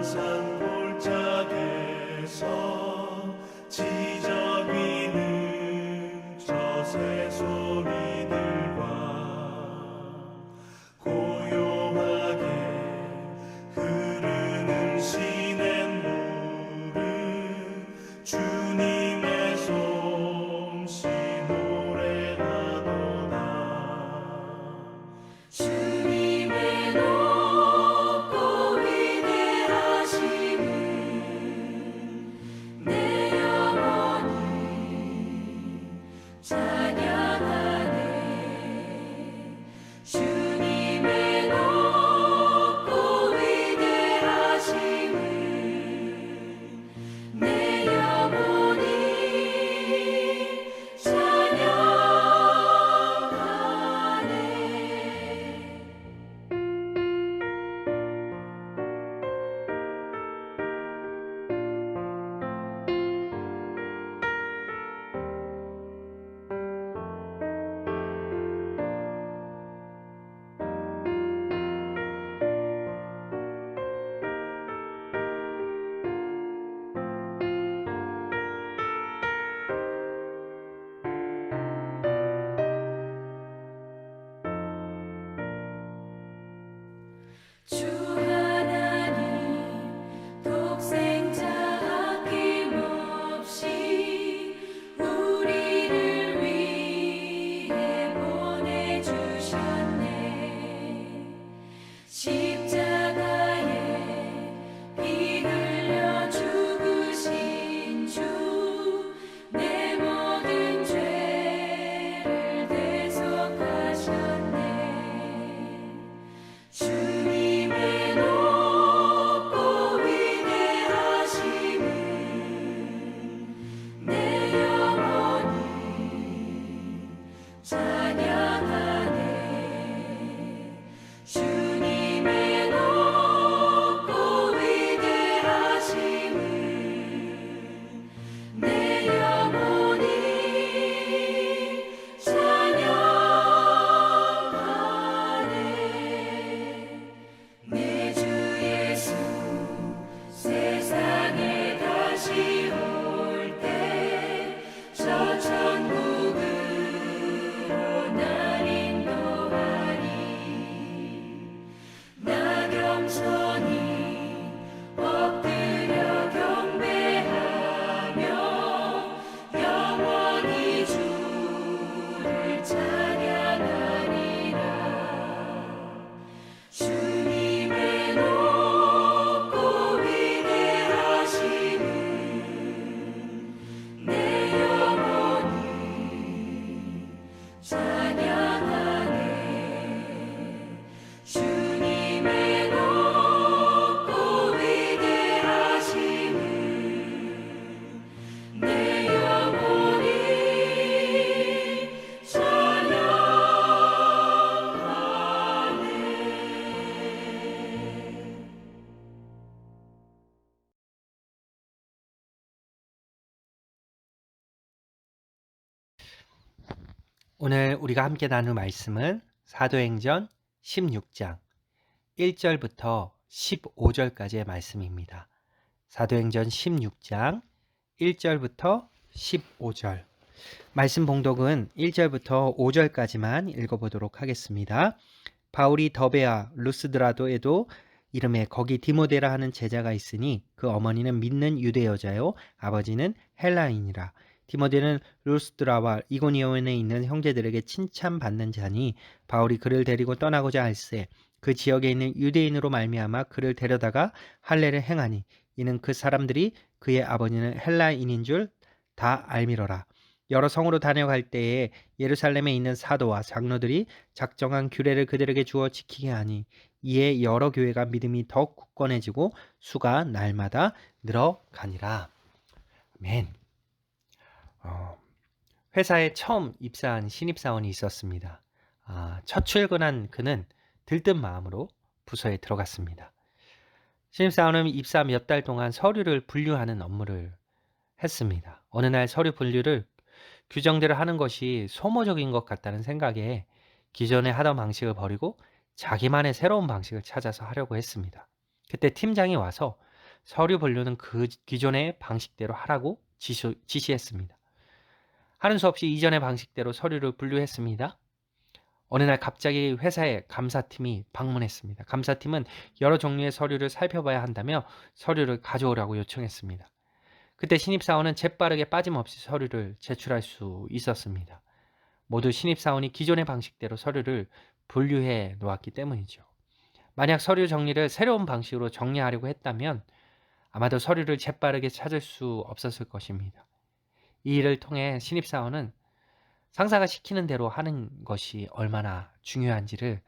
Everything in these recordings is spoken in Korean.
산골짜기에서 지저귀는 저 새소리들과 고요하게 흐르는 시냇물은 주님의 솜씨 노래하도다. 주님의 높고 위대하심을 내 영혼이 찬양하네. 주님의 높고 위대하심을 내 영혼이 찬양하네. 주 하나님 독생자 아낌없이 우리를 위해 보내주셨네. 십자가에 피 흘려 죽으신 주, 내 모든 죄를 대속하셨네. 주님의 높고 위대하심을 내 영혼이 찬양하네. 주님의 높고 위대하심을 내 영혼이 찬양하네. 내 주 예수 세상에 다시 올 때 저 천국으로 날 인도하리. 나 겸손히 엎드려 경배하며 영원히 주를 찬양하리라. 주님의 높고 위대하심을 내 영혼이 찬양하네. 주님의 높고 위대하심을 내 영혼이 찬양하네. 오늘 우리가 함께 나눌 말씀은 사도행전 16장 1절부터 15절까지의 말씀입니다. 사도행전 16장 1절부터 15절. 말씀 봉독은 1절부터 5절까지만 읽어보도록 하겠습니다. 바울이 더베아 루스드라도에도 이름에 거기 디모데라 하는 제자가 있으니 그 어머니는 믿는 유대 여자요 아버지는 헬라인이라. 디모데는 루스드라와 이고니온에 있는 형제들에게 칭찬받는 자니 바울이 그를 데리고 떠나고자 할새 그 지역에 있는 유대인으로 말미암아 그를 데려다가 할례를 행하니 이는 그 사람들이 그의 아버지는 헬라인인 줄 다 알미러라. 여러 성으로 다녀갈 때에 예루살렘에 있는 사도와 장로들이 작정한 규례를 그들에게 주어 지키게 하니 이에 여러 교회가 믿음이 더욱 굳건해지고 수가 날마다 늘어가니라. 아멘. 회사에 처음 입사한 신입사원이 있었습니다. 첫 출근한 그는 들뜬 마음으로 부서에 들어갔습니다. 신입사원은 입사 몇 달 동안 서류를 분류하는 업무를 했습니다. 어느 날 서류 분류를 규정대로 하는 것이 소모적인 것 같다는 생각에 기존에 하던 방식을 버리고 자기만의 새로운 방식을 찾아서 하려고 했습니다. 그때 팀장이 와서 서류 분류는 그 기존의 방식대로 하라고 지시했습니다. 하는 수 없이 이전의 방식대로 서류를 분류했습니다. 어느 날 갑자기 회사에 감사팀이 방문했습니다. 감사팀은 여러 종류의 서류를 살펴봐야 한다며 서류를 가져오라고 요청했습니다. 그때 신입사원은 재빠르게 빠짐없이 서류를 제출할 수 있었습니다. 모두 신입사원이 기존의 방식대로 서류를 분류해 놓았기 때문이죠. 만약 서류 정리를 새로운 방식으로 정리하려고 했다면 아마도 서류를 재빠르게 찾을 수 없었을 것입니다. 이 일을 통해 신입사원은 상사가 시키는 대로 하는 것이 얼마나 중요한지를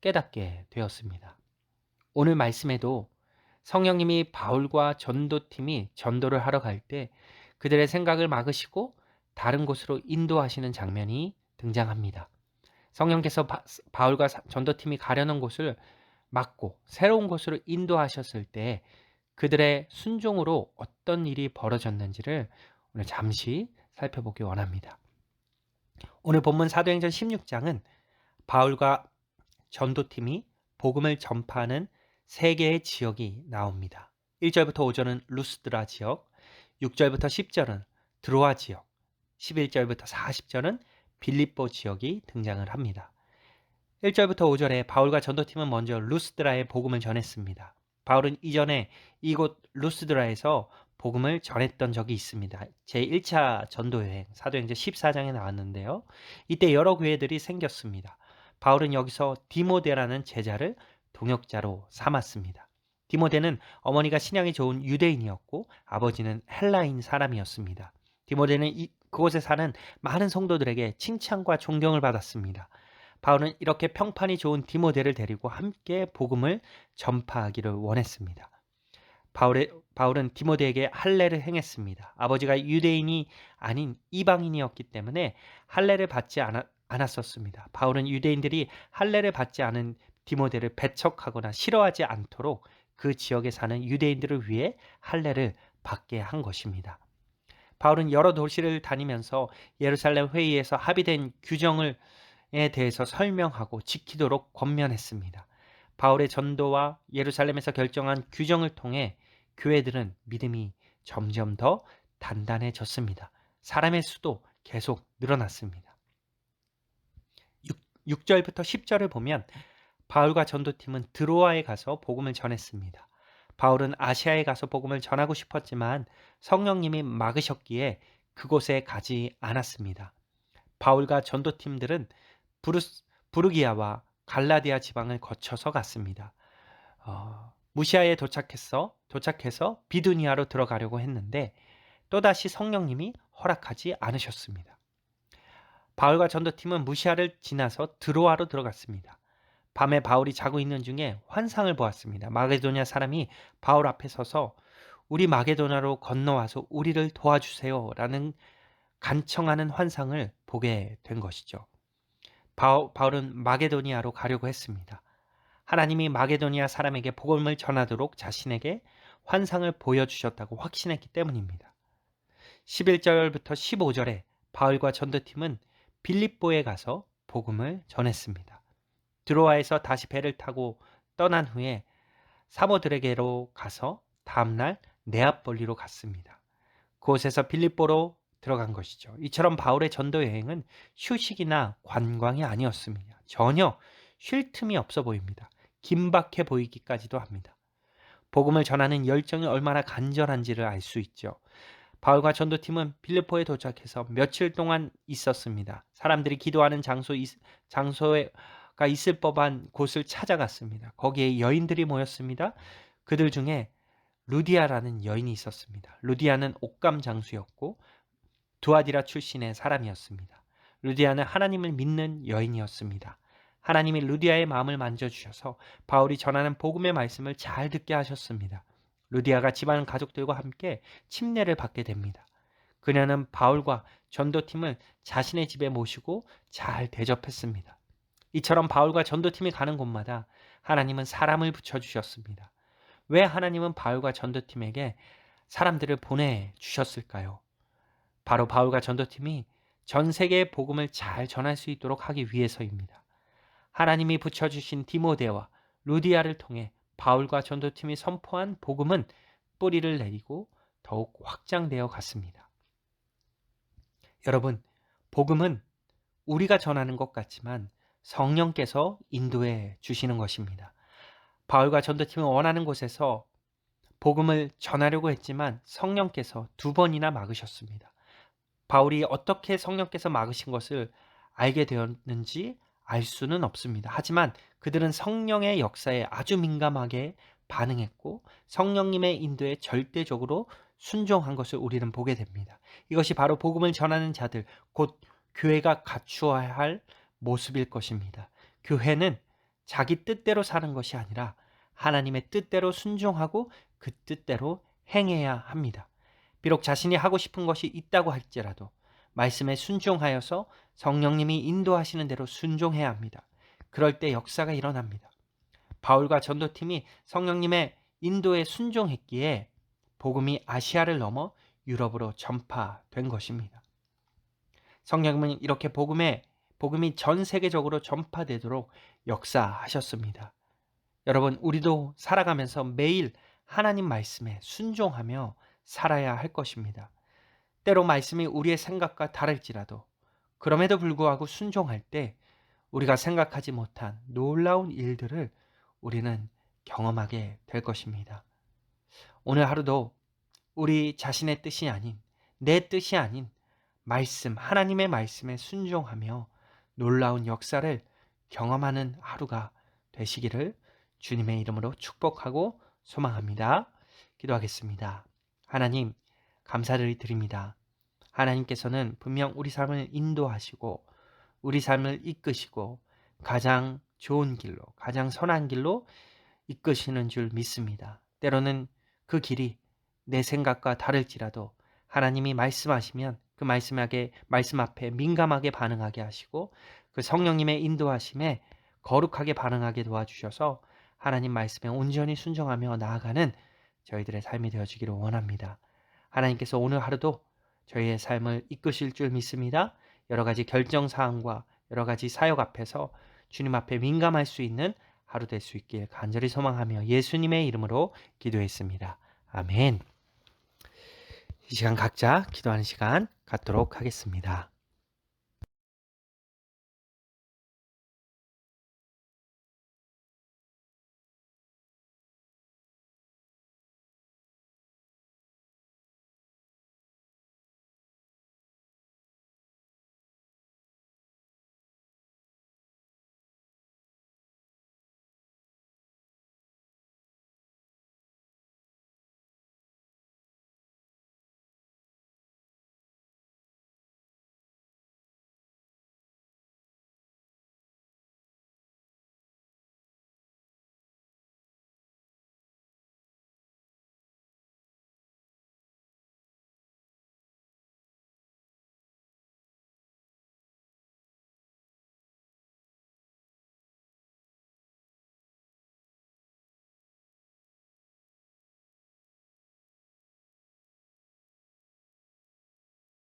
깨닫게 되었습니다. 오늘 말씀에도 성령님이 바울과 전도팀이 전도를 하러 갈 때 그들의 생각을 막으시고 다른 곳으로 인도하시는 장면이 등장합니다. 성령께서 바울과 전도팀이 가려는 곳을 막고 새로운 곳으로 인도하셨을 때 그들의 순종으로 어떤 일이 벌어졌는지를 오늘 잠시 살펴보기 원합니다. 오늘 본문 사도행전 16장은 바울과 전도팀이 복음을 전파하는 세 개의 지역이 나옵니다. 1절부터 5절은 루스드라 지역, 6절부터 10절은 드로아 지역, 11절부터 40절은 빌립보 지역이 등장을 합니다. 1절부터 5절에 바울과 전도팀은 먼저 루스드라에 복음을 전했습니다. 바울은 이전에 이곳 루스드라에서 복음을 전했던 적이 있습니다. 제1차 전도여행 사도행전 14장에 나왔는데요. 이때 여러 교회들이 생겼습니다. 바울은 여기서 디모데라는 제자를 동역자로 삼았습니다. 디모데는 어머니가 신앙이 좋은 유대인이었고 아버지는 헬라인 사람이었습니다. 디모데는 그곳에 사는 많은 성도들에게 칭찬과 존경을 받았습니다. 바울은 이렇게 평판이 좋은 디모데를 데리고 함께 복음을 전파하기를 원했습니다. 바울은 디모데에게 할례를 행했습니다. 아버지가 유대인이 아닌 이방인이었기 때문에 할례를 받지 않았었습니다. 바울은 유대인들이 할례를 받지 않은 디모데를 배척하거나 싫어하지 않도록 그 지역에 사는 유대인들을 위해 할례를 받게 한 것입니다. 바울은 여러 도시를 다니면서 예루살렘 회의에서 합의된 규정에 대해서 설명하고 지키도록 권면했습니다. 바울의 전도와 예루살렘에서 결정한 규정을 통해 교회들은 믿음이 점점 더 단단해졌습니다. 사람의 수도 계속 늘어났습니다. 6절부터 10절을 보면 바울과 전도팀은 드로아에 가서 복음을 전했습니다. 바울은 아시아에 가서 복음을 전하고 싶었지만 성령님이 막으셨기에 그곳에 가지 않았습니다. 바울과 전도팀들은 부르기아와 갈라디아 지방을 거쳐서 갔습니다. 무시아에 도착해서 비두니아로 들어가려고 했는데 또다시 성령님이 허락하지 않으셨습니다. 바울과 전도팀은 무시아를 지나서 드로아로 들어갔습니다. 밤에 바울이 자고 있는 중에 환상을 보았습니다. 마게도냐 사람이 바울 앞에 서서 우리 마게도냐로 건너와서 우리를 도와주세요 라는 간청하는 환상을 보게 된 것이죠. 바울은 마게도니아로 가려고 했습니다. 하나님이 마게도니아 사람에게 복음을 전하도록 자신에게 환상을 보여주셨다고 확신했기 때문입니다. 11절부터 15절에 바울과 전도팀은 빌립보에 가서 복음을 전했습니다. 드로아에서 다시 배를 타고 떠난 후에 사모들에게로 가서 다음날 네아폴리로 갔습니다. 그곳에서 빌립보로 들어간 것이죠. 이처럼 바울의 전도 여행은 휴식이나 관광이 아니었습니다. 전혀 쉴 틈이 없어 보입니다. 긴박해 보이기까지도 합니다. 복음을 전하는 열정이 얼마나 간절한지를 알 수 있죠. 바울과 전도팀은 빌립보에 도착해서 며칠 동안 있었습니다. 사람들이 기도하는 장소가 있을 법한 곳을 찾아갔습니다. 거기에 여인들이 모였습니다. 그들 중에 루디아라는 여인이 있었습니다. 루디아는 옥감 장수였고 두아디라 출신의 사람이었습니다. 루디아는 하나님을 믿는 여인이었습니다. 하나님이 루디아의 마음을 만져주셔서 바울이 전하는 복음의 말씀을 잘 듣게 하셨습니다. 루디아가 집안 가족들과 함께 침례를 받게 됩니다. 그녀는 바울과 전도팀을 자신의 집에 모시고 잘 대접했습니다. 이처럼 바울과 전도팀이 가는 곳마다 하나님은 사람을 붙여주셨습니다. 왜 하나님은 바울과 전도팀에게 사람들을 보내주셨을까요? 바로 바울과 전도팀이 전 세계의 복음을 잘 전할 수 있도록 하기 위해서입니다. 하나님이 붙여주신 디모데와 루디아를 통해 바울과 전도팀이 선포한 복음은 뿌리를 내리고 더욱 확장되어 갔습니다. 여러분, 복음은 우리가 전하는 것 같지만 성령께서 인도해 주시는 것입니다. 바울과 전도팀은 원하는 곳에서 복음을 전하려고 했지만 성령께서 2번이나 막으셨습니다. 바울이 어떻게 성령께서 막으신 것을 알게 되었는지 알 수는 없습니다. 하지만 그들은 성령의 역사에 아주 민감하게 반응했고 성령님의 인도에 절대적으로 순종한 것을 우리는 보게 됩니다. 이것이 바로 복음을 전하는 자들, 곧 교회가 갖추어야 할 모습일 것입니다. 교회는 자기 뜻대로 사는 것이 아니라 하나님의 뜻대로 순종하고 그 뜻대로 행해야 합니다. 비록 자신이 하고 싶은 것이 있다고 할지라도 말씀에 순종하여서 성령님이 인도하시는 대로 순종해야 합니다. 그럴 때 역사가 일어납니다. 바울과 전도팀이 성령님의 인도에 순종했기에 복음이 아시아를 넘어 유럽으로 전파된 것입니다. 성령님은 이렇게 복음이 전 세계적으로 전파되도록 역사하셨습니다. 여러분, 우리도 살아가면서 매일 하나님 말씀에 순종하며 살아야 할 것입니다. 때로 말씀이 우리의 생각과 다를지라도 그럼에도 불구하고 순종할 때 우리가 생각하지 못한 놀라운 일들을 우리는 경험하게 될 것입니다. 오늘 하루도 우리 자신의 뜻이 아닌, 내 뜻이 아닌 말씀, 하나님의 말씀에 순종하며 놀라운 역사를 경험하는 하루가 되시기를 주님의 이름으로 축복하고 소망합니다. 기도하겠습니다. 하나님, 감사를 드립니다. 하나님께서는 분명 우리 삶을 인도하시고 우리 삶을 이끄시고 가장 좋은 길로, 가장 선한 길로 이끄시는 줄 믿습니다. 때로는 그 길이 내 생각과 다를지라도 하나님이 말씀하시면 그 말씀 앞에 민감하게 반응하게 하시고 그 성령님의 인도하심에 거룩하게 반응하게 도와주셔서 하나님 말씀에 온전히 순종하며 나아가는 저희들의 삶이 되어지기를 원합니다. 하나님께서 오늘 하루도 저희의 삶을 이끄실 줄 믿습니다. 여러 가지 결정사항과 여러 가지 사역 앞에서 주님 앞에 민감할 수 있는 하루 될 수 있길 간절히 소망하며 예수님의 이름으로 기도했습니다. 아멘. 이 시간 각자 기도하는 시간 갖도록 하겠습니다.